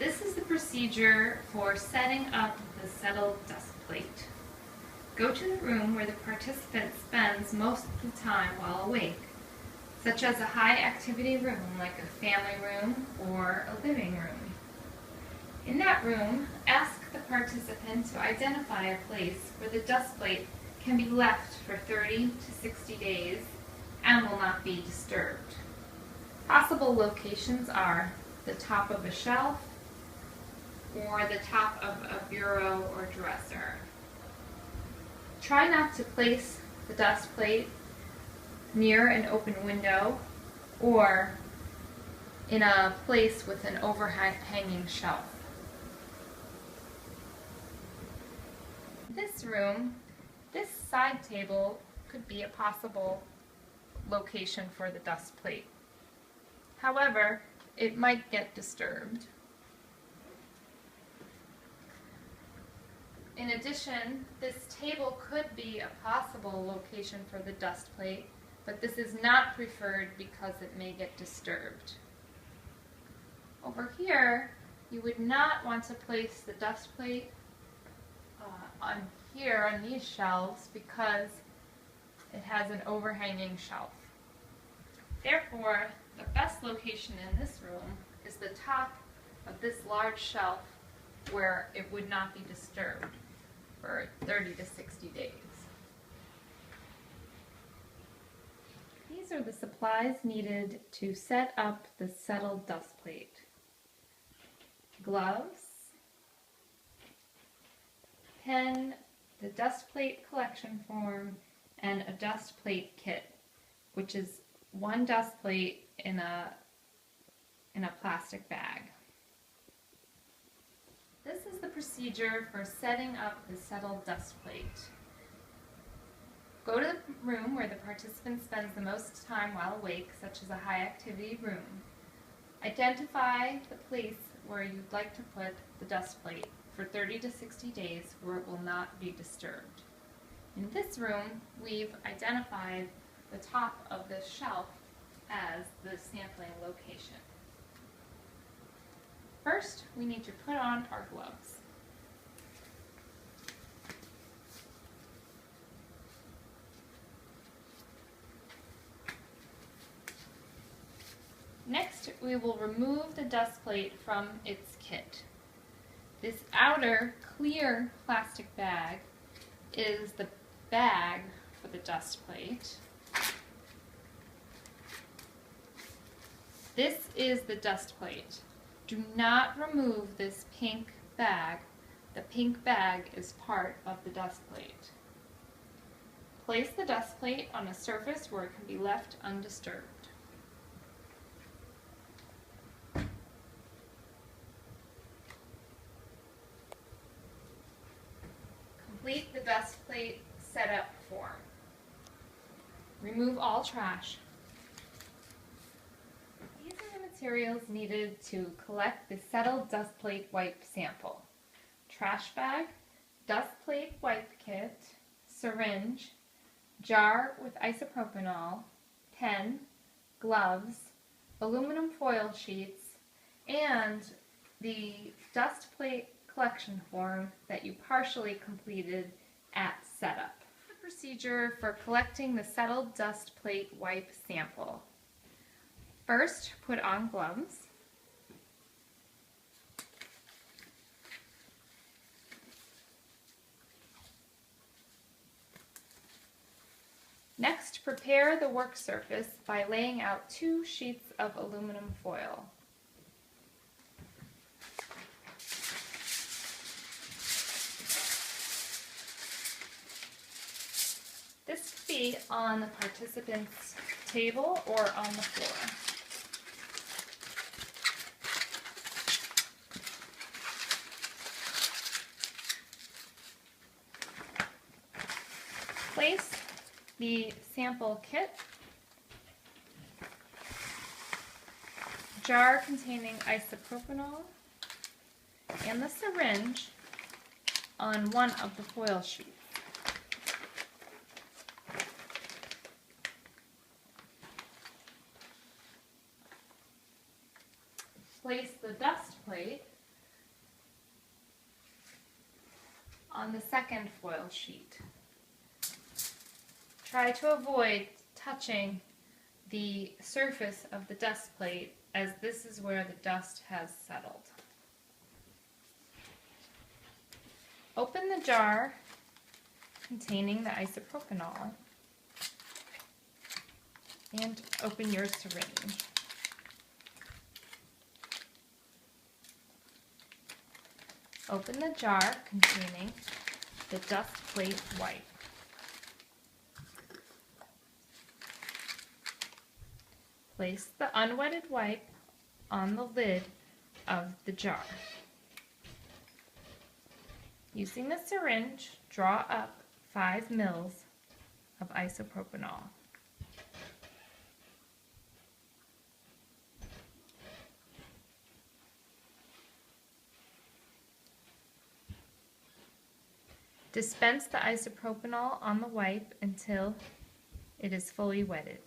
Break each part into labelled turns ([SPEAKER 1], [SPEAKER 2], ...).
[SPEAKER 1] This is the procedure for setting up the settled dust plate. Go to the room where the participant spends most of the time while awake, such as a high-activity room like a family room or a living room. In that room, ask the participant to identify a place where the dust plate can be left for 30 to 60 days and will not be disturbed. Possible locations are the top of a shelf or the top of a bureau or dresser. Try not to place the dust plate near an open window or in a place with an overhanging shelf. This room, this side table could be a possible location for the dust plate. However, it might get disturbed. In addition, this table could be a possible location for the dust plate, but this is not preferred because it may get disturbed. Over here, you would not want to place the dust plate on these shelves because it has an overhanging shelf. Therefore, the best location in this room is the top of this large shelf where it would not be disturbed for 30 to 60 days. These are the supplies needed to set up the settled dust plate. Gloves, pen, the dust plate collection form, and a dust plate kit, which is one dust plate in a plastic bag. This is the procedure for setting up the settled dust plate. Go to the room where the participant spends the most time while awake, such as a high-activity room. Identify the place where you'd like to put the dust plate for 30 to 60 days where it will not be disturbed. In this room, we've identified the top of this shelf as the sampling location. First, we need to put on our gloves. Next, we will remove the dust plate from its kit. This outer clear plastic bag is the bag for the dust plate. This is the dust plate. Do not remove this pink bag. The pink bag is part of the dust plate. Place the dust plate on a surface where it can be left undisturbed. Complete the dust plate setup form. Remove all trash. These are the materials needed to collect the settled dust plate wipe sample. Trash bag, dust plate wipe kit, syringe, jar with isopropanol, pen, gloves, aluminum foil sheets, and the dust plate collection form that you partially completed at setup. The procedure for collecting the settled dust plate wipe sample. First, put on gloves. Next, prepare the work surface by laying out 2 sheets of aluminum foil. This could be on the participant's table or on the floor. Place the sample kit, jar containing isopropanol, and the syringe on one of the foil sheets. Place the dust plate on the second foil sheet. Try to avoid touching the surface of the dust plate, as this is where the dust has settled. Open the jar containing the isopropanol and open your syringe. Open the jar containing the dust plate wipe. Place the unwetted wipe on the lid of the jar. Using the syringe, draw up 5 mils of isopropanol. Dispense the isopropanol on the wipe until it is fully wetted.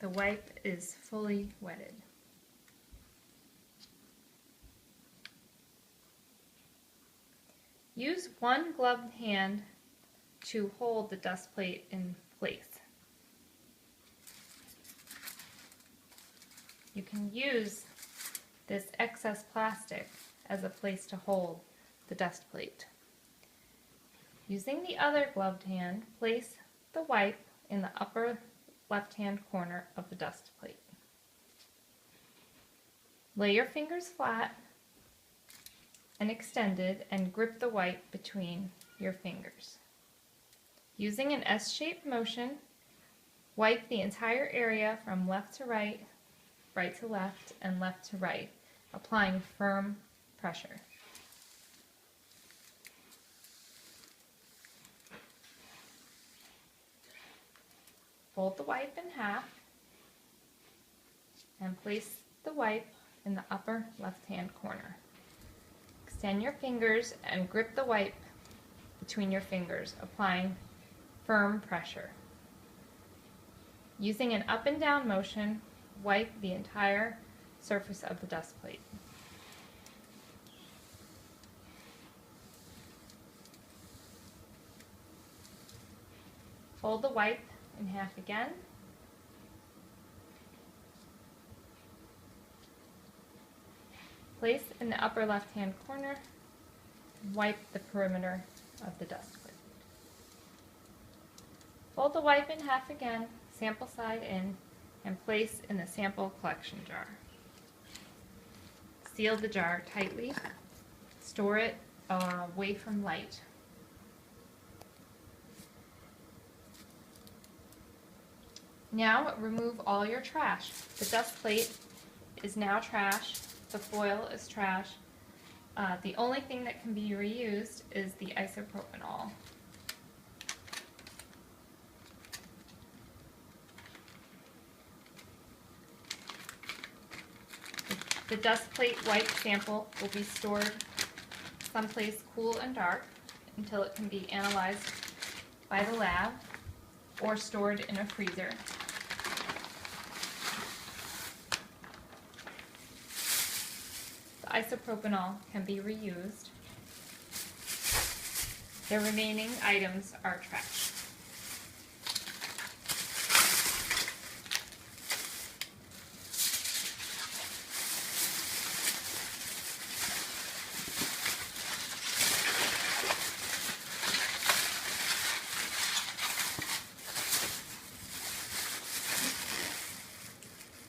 [SPEAKER 1] The wipe is fully wetted. Use one gloved hand to hold the dust plate in place. You can use this excess plastic as a place to hold the dust plate. Using the other gloved hand, place the wipe in the upper left-hand corner of the dust plate. Lay your fingers flat and extended and grip the wipe between your fingers. Using an S-shaped motion, wipe the entire area from left to right, right to left, and left to right, applying firm pressure. Fold the wipe in half and place the wipe in the upper left-hand corner. Extend your fingers and grip the wipe between your fingers, applying firm pressure. Using an up and down motion, wipe the entire surface of the dust plate. Fold the wipe in half again. Place in the upper left-hand corner, wipe the perimeter of the dust plate. Fold the wipe in half again, sample side in, and place in the sample collection jar. Seal the jar tightly. Store it away from light. Now remove all your trash. The dust plate is now trash. The foil is trash. The only thing that can be reused is the isopropanol. The dust plate wipe sample will be stored someplace cool and dark until it can be analyzed by the lab or stored in a freezer. The isopropanol can be reused. The remaining items are trash.